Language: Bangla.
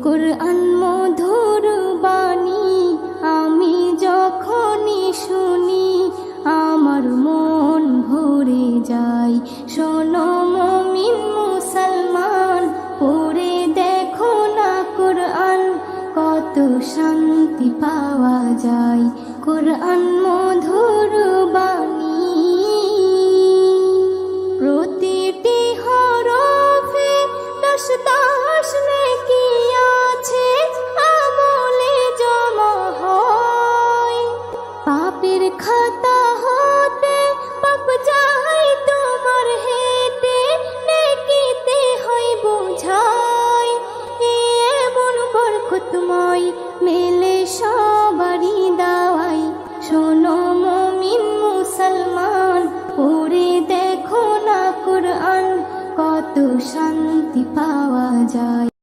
কুরআন মধুর বাণী আমি যখনই শুনি আমার মন ভরে যায়। শোনো মুমিন মুসলমান, পড়ে দেখো না কুরআন, কত শান্তি পাওয়া যায়। কুরআন মধুর বাণী, প্রতিটি হরফে দশ দশ নেকি আছে, আমলে জমা হয়। পাপের খাতা হতে পাপ যায় তোমার হেঁটে, নেকিতে হয় বোঝাই। এমন বরকতময় মেলে সবারই দাওয়াই। শোনো মুমিন মুসলমান, পড়ে দেখো না কুরআন, কত শান্তি পাওয়া যায়।